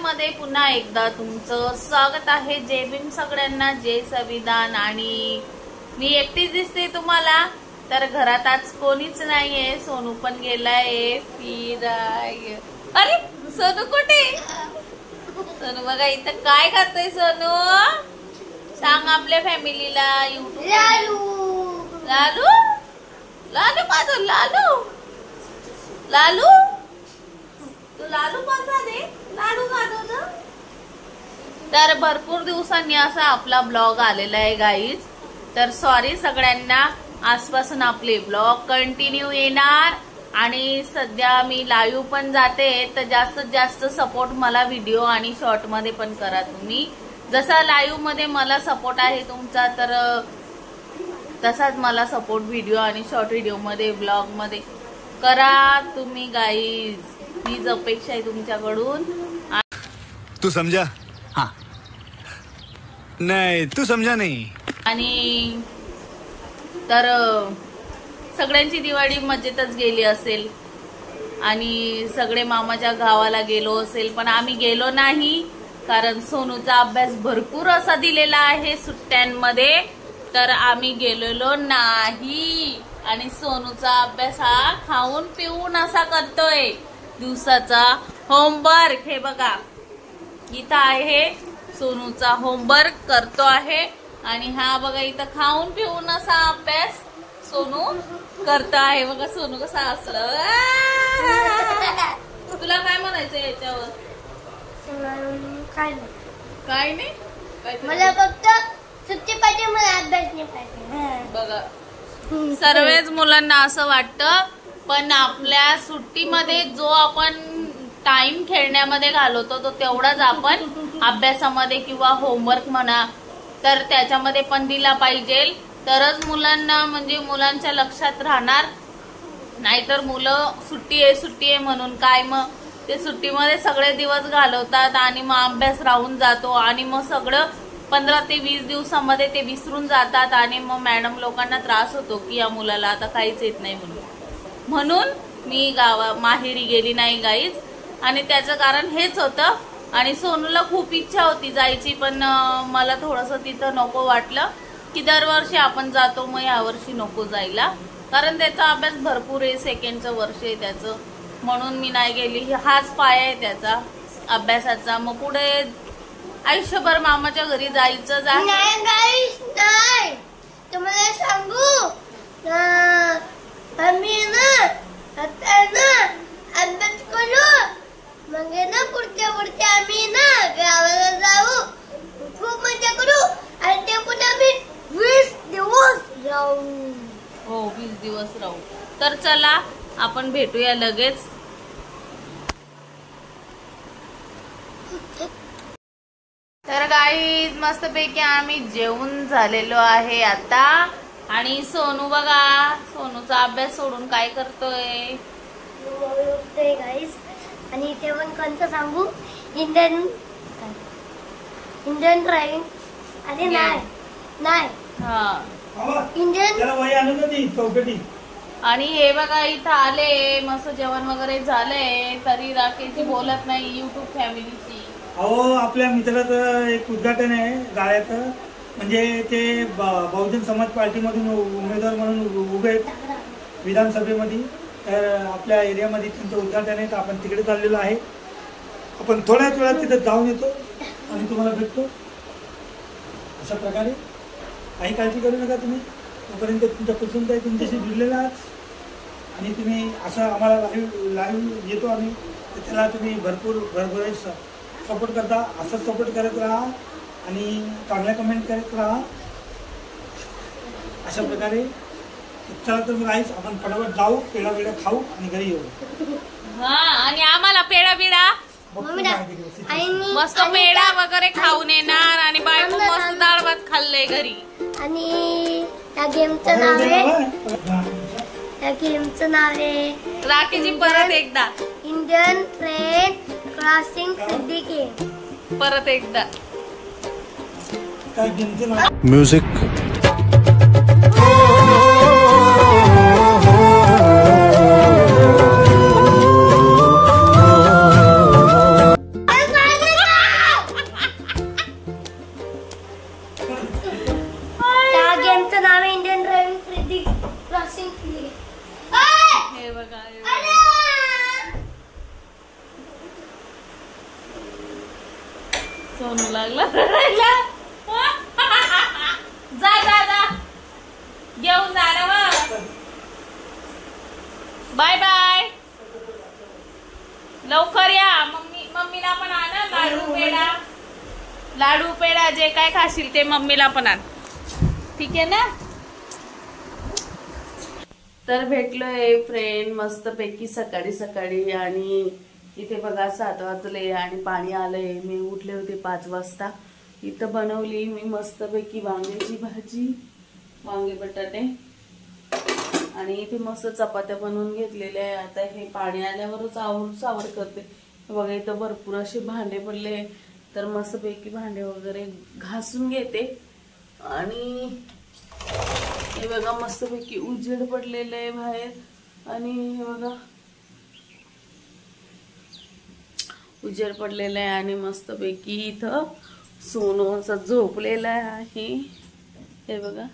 मध्ये पुन्हा एकदा तुमचं स्वागत आहे। जय भीम सगळ्यांना, जय संविधान। आणि मी एकटीच दिसते तुम्हाला, तर घरात आज कोणीच नाहीये। सोनू पण गेलाय फिराय। अरे सोनू कुठे? सोनू बघा इथं काय करतोय सोनू, सांग आपल्या फॅमिलीला। लालू लालू लालू माझं लालू लालू तू लालू माझा दे, लाडू माझा। तर भरपूर दिवसांनी असा आपला ब्लॉग आलेला आहे गाईज, तर सॉरी सगळ्यांना। आजपासून आपले ब्लॉग कंटिन्यू येणार आणि सध्या मी लाईव्ह पण जाते, तर जास्तीत जास्त सपोर्ट मला व्हिडिओ आणि शॉर्ट मध्ये पण करा तुम्ही। जसा लाईव्ह मध्ये मला सपोर्ट आहे तुमचा, तर तसाच मला सपोर्ट व्हिडिओ आणि शॉर्ट व्हिडिओ मध्ये, ब्लॉग मध्ये करा तुम्ही गाईज। हीच अपेक्षा आहे तुमच्याकडून। तू समझा? हाँ नहीं तू समझा नहीं। आणि तर सगळ्यांची दिवाळी मजेतच गेली असेल आणि सगळे मामाच्या गावाला गेलो असेल, पण आम्ही गेलो नाही कारण सोनूचा अभ्यास भरपूर असा दिलेला आहे सुट्ट्यांमध्ये, तर आम्ही गेलेलो नाही। आणि सोनूचा अभ्यास हा खाऊन पिऊन असा करतोय। दिवसाचा होमवर्क हे बघा इथं आहे, सोनूचा होमवर्क करतो आहे। आणि हा बघा इथं खाऊन पिऊन असा अभ्यास सोनू करत आहे। बघा सोनू कसा असलं। तुला काय म्हणायचं याच्यावर? काय नाही, मला फक्त सुट्टी पाहिजे, मला अभ्यास नाही पाहिजे। बघा सर्वच मुलांना असं वाटतं, पण आपल्या सुट्टीमध्ये जो आपण टाइम खेळण्यामध्ये घालवतो तो तेवढाच आपण अभ्यासामध्ये किंवा होमवर्क म्हणा तर त्याच्यामध्ये पण दिला पाहिजे, तरच मुलांना म्हणजे मुलांच्या लक्षात राहणार। नाहीतर मुलं सुट्टी आहे म्हणून काय, मग ते सुट्टीमध्ये सगळे दिवस घालवतात आणि मग अभ्यास राहून जातो आणि मग सगळं 15 ते 20 दिवसामध्ये ते विसरून जातात आणि मग मॅडम लोकांना त्रास होतो की या मुलाला आता काहीच येत नाही म्हणून मी माहेरी गेली नाही गाईज। आणि त्याचं कारण हेच होतं। आणि सोनूला खूप इच्छा होती जायची, पण मला थोडंसं तिथं नको वाटलं की दरवर्षी आपण जातो, मग यावर्षी नको जायला कारण त्याचा अभ्यास भरपूर आहे, सेकंडचं वर्ष आहे त्याचं, म्हणून मी नाही गेली। हाच पाय आहे त्याचा अभ्यासाचा, मग पुढे आयुष्यभर मामाच्या घरी जायचं नाही। तुम्हाला सांगू आम्ही ना आता ना अभ्यास करू, मग ना पुढच्या आम्ही ना गावाला जाऊ, खूप मजा करू आणि ते पण आम्ही 20 दिवस राहू। हो 20 दिवस राहू। तर चला आपण भेटूया लगेच। तर गाईज मस्तपैकी आम्ही जेवून झालेलो आहे आता। आणि सोनू बघा सोनूचा अभ्यास सोडून काय करतोय गाईज। आणि ते पण कोणतं सांगू, इंडियन ड्रायव्हिंग। अरे नाही इंडियन। आणि हे बघा इथं आले, मस्त जेवण वगैरे झालंय, तरी राकेशजी बोलत नाही युट्यूब फॅमिलीची। अहो आपल्या मित्राचं एक उद्घाटन आहे गाळ्याचं, म्हणजे ते बहुजन समाज पार्टीमधून उमेदवार म्हणून उभे आहेत विधानसभेमध्ये, तर आपल्या एरियामध्ये त्यांचं उद्घाटन आहे, तर आपण तिकडे चाललेलो आहे। आपण थोड्याच वेळात तिथे जाऊन येतो आणि तुम्हाला भेटतो। अशा प्रकारे काही काळजी करू नका तुम्ही, तोपर्यंत तुमच्या पसंत आहे तुमच्याशी जुळलेला आहात आणि तुम्ही असं आम्हाला लाईव्ह येतो आम्ही, तर त्याला तुम्ही भरपूर सपोर्ट करता, असंच सपोर्ट करत राहा आणि चांगल्या कमेंट करत राहा। अशा प्रकारे चला तर मग आईच आपण फटाफट जाऊ, पेढा खाऊ आणि घरी येऊ। हा आणि आम्हाला पेढा बिडा मस्त पेढा वगैरे खाऊन येणार आणि बायको मस्त डाळ भात खाल्लंय घरी। आणि त्या गेमचं नाव आहे राकेशजी परत एकदा इंडियन ट्रेन क्रॉसिंग सिद्धी गेम। परत एकदा म्यूजिक। सोनू लागला रडायला. जा जा जा घेऊन जा ना मग. Bye bye. लवकर या. मम्मीला पण आणा लाडू पेढा जे काय खाशील ते मम्मीला पण आण. ठीक आहे ना. तर भेटलोय फ्रेंड मस्त पैकी सकाळी सकाळी. आणि इथे बघा 7 वाजले आणि पाणी आलंय. मी उठले होते 5 वाजता. इथं बनवली मी मस्त पैकी वांग्याची भाजी, वांगे बटाटे आणि इथे मस्त चपात्या बनवून घेतलेल्या आहे. आता हे पाणी आल्यावरच सावर करते. बघा इथं भरपूर असे भांडे पडले. तर मस्त पैकी भांडे वगैरे घासून घेते. आणि हे बघा मस्त पैकी उजेड पडलेलं आहे बाहेर. आणि हे बघा उजेड पडलेला आहे आणि मस्त पैकी इथं सोनू असा झोपलेला आहे. हे बघा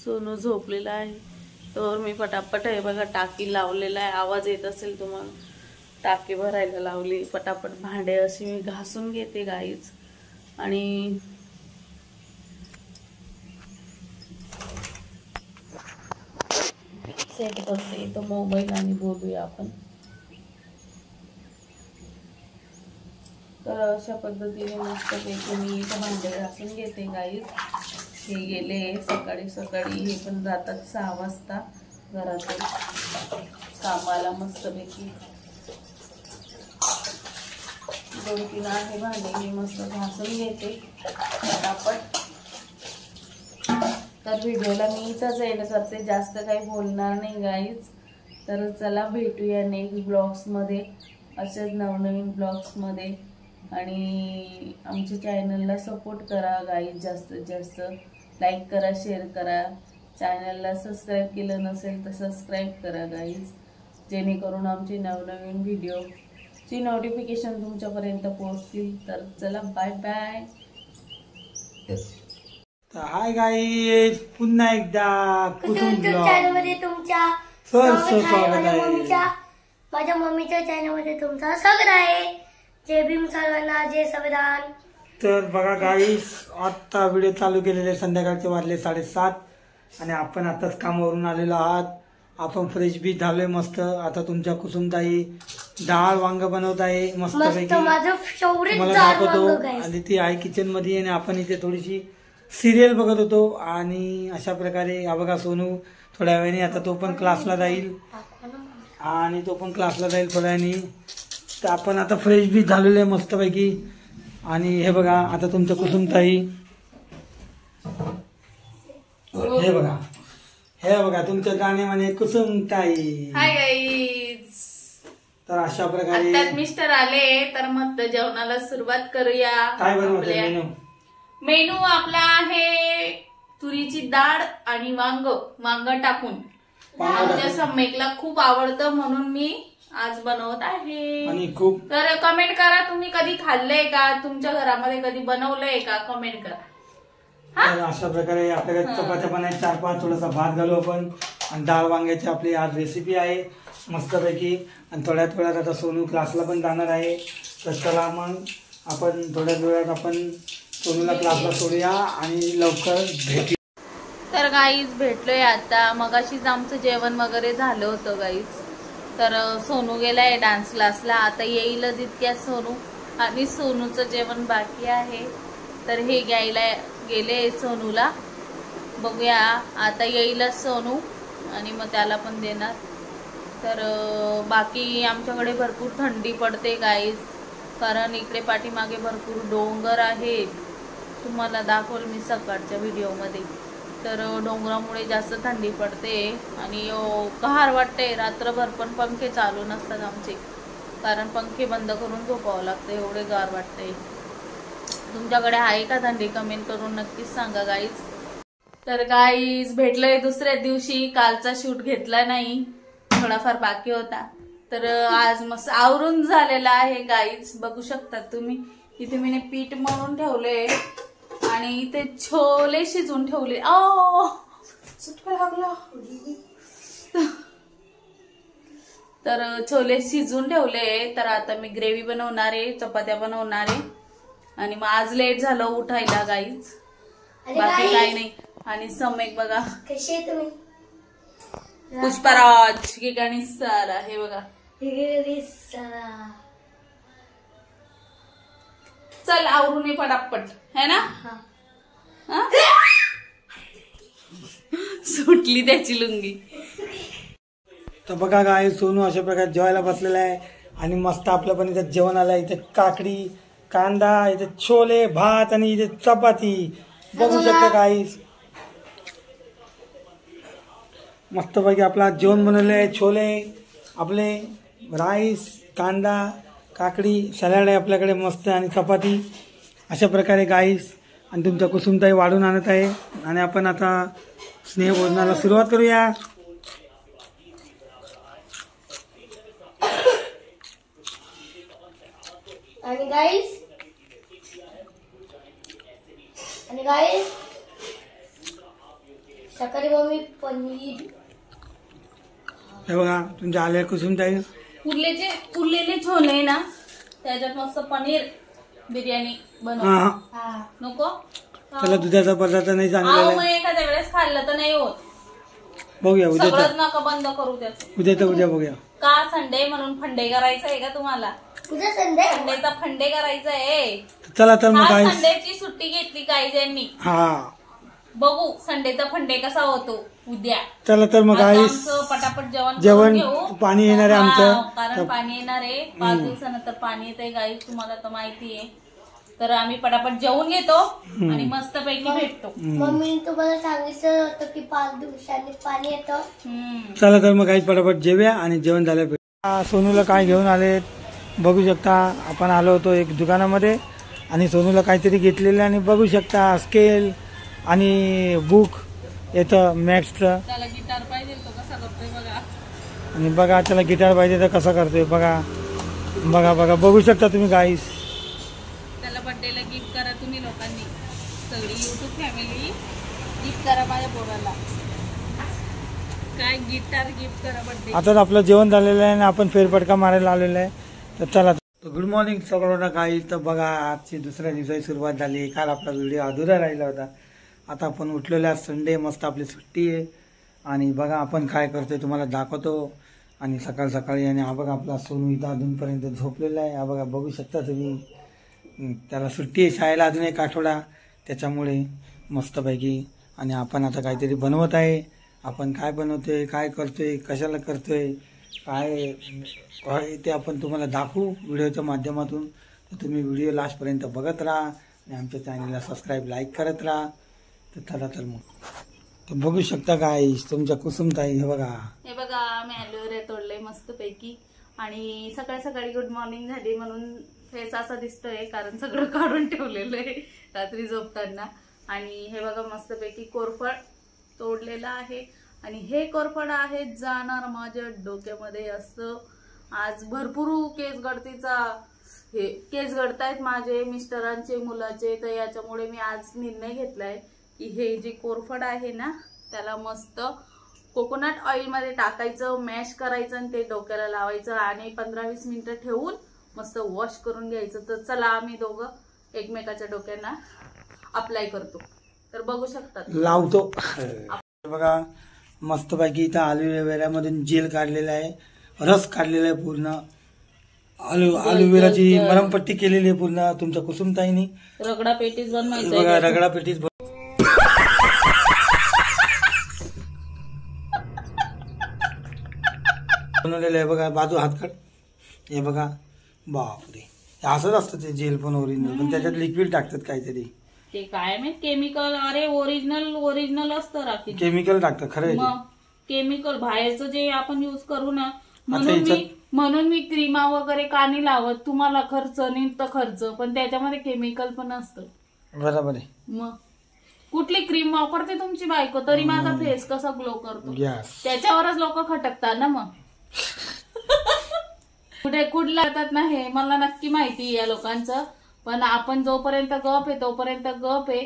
सोनू झोपलेला आहे. तर मी पटापट हे बघा टाकी लावलेला आहे. आवाज येत असेल तुम्हाला. टाकी भरायला लावली. पटापट भांडे अशी मी घासून घेते गाईच. आणि सेट करते तो मोबाईल आणि बोलूया आपण. तर अशा पद्धतीने मस्त पैकी मी इथं भांडे घासून घेते गाईच. हे गेले सकाळी सकाळी. हे पण जातात 6 वाजता घरातून कामाला. मस्त पैकी 2-3 आहे भांडे मी मस्त घासून घेते पटापट. तर व्हिडिओला मी इथंच एंड करते. जास्त काही बोलणार नाही गाईज. तर चला भेटूया नेक्स्ट ब्लॉग्समध्ये असेच नवनवीन ब्लॉग्समध्ये. आणि आमच्या चॅनलला सपोर्ट करा गाईज. जास्तीत जास्त लाईक करा, शेअर करा. चॅनलला सबस्क्राईब केलं नसेल तर सबस्क्राईब करा गाईज, जेणेकरून आमचे नवनवीन व्हिडिओची नोटिफिकेशन तुमच्यापर्यंत पोहोचतील. तर चला बाय बाय. हाय गाईज, पुन्हा एकदा कुसुम चॅनलमध्ये तुमच्या स्वागत आहे. माझ्या मम्मीच्या चॅनलमध्ये तुमचं स्वागत आहे. जय भीम सर्वांना, जय संविधान. तर बघा गाईज, आता व्हिडिओ चालू केलेले संध्याकाळचे वाजले 7:30 आणि आपण आताच कामावरून आलेलो आहात. आपण फ्रेश बी झालोय मस्त. आता तुमच्या कुसुमताई डाळ वांग बनवत आहे मस्त पैकी. मला दाखवतो. आणि ती आहे किचन मध्ये आणि आपण इथे थोडीशी सिरियल बघत होतो. आणि अशा प्रकारे हा बघा सोनू थोड्या वेळाने आता तो पण क्लासला जाईल. थोड्या वेळाने. तर आपण आता फ्रेश बी झालेलो आहे मस्त पैकी. आणि हे बघा आता तुमचं कुसुमताई. हे बघा तुमच्या गाणे म्हणे कुसुमताई. Hi guys. तर अशा प्रकारे आता मिस्टर आले तर मग जेवणाला सुरुवात करूया. काय बनवते मेनू? मेनू आपला आहे तुरीची डाळ आणि वांग टाकून. आमच्या सम्यकला खूप आवडतं म्हणून मी आज बनवत आहे. आणि खूप तर कमेंट करा तुम्ही कधी खाल्लंय का, तुमच्या घरामध्ये कधी बनवलंय का, कमेंट करा. अशा प्रकारे आपल्याकडे चपात्या पण आहेत 4-5. थोडासा भात घालू आपण. आणि डाळ वांग्याची आपली आज रेसिपी आहे मस्तपैकी. आणि थोड्याच वेळात आता सोनू क्लासला पण जाणार आहे. तर चला मग आपण थोड्याच वेळात आपण सोनूला क्लासला सोडूया आणि लवकर भेटू. तर गाईज भेटलोय आता. मगाशीच आमचं जेवण वगैरे झालं होतं गाईज. तर सोनू गेलाय डान्स क्लासला. आता येईलच इतक्या सोनू. आणि सोनूचं जेवण बाकी आहे. तर हे घ्यायला गेले सोनूला. बघूया आता येईलच सोनू आणि मग त्याला पण देणार. तर बाकी आमच्याकडे भरपूर थंडी पडते गाईज. कारण इकडे पाठीमागे भरपूर डोंगर आहेत. तुम्हाला दाखवल मी सकाळच्या व्हिडिओमध्ये. तर डोंगरामुळे जास्त थंडी पडते आणि गार वाटते. रात्रभर पण पंखे चालू नसतात आमचे. कारण पंखे बंद करून झोपावं लागतं, एवढे गार वाटते. तुमच्याकडे आहे का थंडी? कमेंट करून नक्कीच सांगा गाईज. तर गाईज भेटलोय दुसऱ्या दिवशी. कालचा शूट घेतला नाही, थोडाफार बाकी होता. तर आज मस्त आवरून झालेला आहे गाईज. बघू शकतात तुम्ही. इथे मी पीठ मळून ठेवले आणि इथे छोले शिजून ठेवले. तर छोले शिजून ठेवले. तर आता मी ग्रेव्ही बनवणार आहे, चपात्या बनवणार आहे आणि मग आज लेट झालं उठायला गाईज, बाकी काही नाही. आणि सम्यक बघा कशी आहे तुम्ही? पुष्पराज ठिकाणी सारा हे बघा. चल आवरून ये पटापट है ना. हा? सुटली त्याची लुंगी. तर बघा काय सोनू अशा प्रकारे जेवायला बसलेला आहे आणि मस्त आपलं पण इथं जेवण आलं. इथे काकडी, कांदा, इथे छोले भात आणि इथे चपाती बघू शकता काही. मस्तपैकी आपला जेवण बनवलं आहे. छोले आपले, राईस, कांदा, काकडी, सॅलड आहे आपल्याकडे मस्त आणि चपाती अशा प्रकारे गाईस. आणि तुमच्या कुसुमताई वाढून आणत आहे आणि आपण आता स्नेहभोजनाला सुरुवात करूया. आणि गाईस सकाळी मम्मी पनीर हे बघा तुमच्या आल्या कुसुमताई. उरलेले छोले ना त्याच्यात मस्त पनीर बिर्याणी बनव. हा नको त्याला दुधाचा पदार्थ नाही चांगला मग एखाद्या वेळेस खाल्लं तर नाही होत. बघूया उद्या. सगळंच नका बंद करू त्याचं. उद्या बघूया. का संडे म्हणून फंडे करायचं आहे का तुम्हाला? तुझा संडे संडेचा फंडे करायचा आहे. चला तर मग काय संडेची सुट्टी घेतली काही ज्यांनी. हा बघू संडेचा फंडे कसा होतो उद्या. चला तर मग काय पटापट जेवण जेवण पाणी येणार आहे आमचं. कारण पाणी येणार आहे 5 दिवसानंतर पाणी येत आहे गाई, तुम्हाला तर माहिती आहे. तर आम्ही पटापट जेवून घेतो आणि मस्त पैकी भेटतो. मम्मीने तुम्हाला सांगितलं होतं की 5 दिवसांनी पाणी येतं. चला तर मग काही पटापट जेवूया आणि जेवण झालं. सोनूला काय घेऊन आले बघू शकता. आपण आलो होतो एक दुकानामध्ये आणि सोनूला काहीतरी घेतलेलं आणि बघू शकता स्केल आणि बुक येतं मॅथ्सचं. त्याला गिटार पाहिजे तो कसा करतोय बघा. आणि बघा त्याला गिटार पाहिजे तर कसा करतोय बघा बघा बघा बघू शकता तुम्ही गाईस. त्याला बर्थडेला गिफ्ट करा तुम्ही लोकांनी, सगळी युट्यूब फॅमिली गिफ्ट करा माझ्या पोराला. काय गिटार गिफ्ट करा बर्थडे. आताच आपलं जेवण झालेलं आहे आणि आपण फेरफटका मारायला आलेलो आहे. तर चला गुड मॉर्निंग सगळ्यांना. काही तर बघा आजची दुसऱ्या दिवसाची सुरुवात झाली. काल आपला व्हिडिओ अधुरा राहिला होता. आता आपण उठलेलो आहे. संडे मस्त आपली सुट्टी आहे आणि बघा आपण काय करतोय तुम्हाला दाखवतो. आणि सकाळ सकाळी आणि हा बघा आपला सोनू इथं अजूनपर्यंत झोपलेला आहे. हा बघा बघू शकता तुम्ही. त्याला सुट्टी आहे शाळेला अजून एक आठवडा त्याच्यामुळे मस्तपैकी. आणि आपण आता काहीतरी बनवत आहे. आपण काय बनवतोय, काय करतोय, कशाला करतोय, काय ते आपण तुम्हाला दाखवू व्हिडिओच्या माध्यमातून. तर तुम्ही व्हिडिओ लास्टपर्यंत बघत राहा आणि आमच्या चॅनलला सबस्क्राईब लाईक करत राहा. तर चला तर मग तर बघू शकता काय तुमच्या कुसुमताई. हे बघा आम्ही ॲलोवेरा तोडलंय मस्त पैकी. आणि सकाळी सकाळी गुड मॉर्निंग झाली म्हणून फेस असा दिसतोय कारण सगळं काढून ठेवलेलं आहे रात्री झोपताना. आणि हे बघा मस्त पैकी कोरफड तोडलेलं आहे. आणि हे कोरफड आहे जाणार माझ्या डोक्यामध्ये. असं आज भरपूर केस गळतीचा केस गळतायत माझे मिस्टरांचे मुलाचे. तर याच्यामुळे मी आज निर्णय घेतलाय की हे जे कोरफड आहे ना त्याला मस्त कोकोनट ऑइल मध्ये टाकायचं, मॅश करायचं आणि ते डोक्याला लावायचं आणि 15-20 मिनिटं ठेवून मस्त वॉश करून घ्यायचं. तर चला आम्ही दोघं एकमेकाच्या डोक्यांना अप्लाय करतो. तर बघू शकतात लावतो. बघा मस्तपैकी इथं ॲलोवेरामधून जेल काढलेला आहे, रस काढलेला आहे पूर्ण. ॲलोवेराची मरमपट्टी केलेली आहे पूर्ण तुमच्या कुसुमताईनी. रगडा पेटीस बनवायचं बघा रगडा पेटीस बनवलेलं आहे बघा. बाजू हात काढ. हे बघा बापरे असंच असतं ते जेल पण ओरिजिनल पण त्याच्यात लिक्विड टाकतात काहीतरी. ते काय माहित केमिकल. अरे ओरिजिनल असतं राखी. केमिकल टाकतात खरं. मग केमिकल बाहेरचं जे आपण युज करू ना म्हणून मी क्रीमा वगैरे कानी लावत. तुम्हाला खर्च निघतं खर्च पण त्याच्यामध्ये केमिकल पण असतं. बरोबर आहे. मग कुठली क्रीम वापरते तुमची बायको तरी माझा फेस कसा ग्लो करतो त्याच्यावरच लोक खटकतात ना. मग कुठे कुठला येतात ना हे मला नक्की माहिती या लोकांचं. पण आपण जोपर्यंत गप आहे तोपर्यंत गप आहे.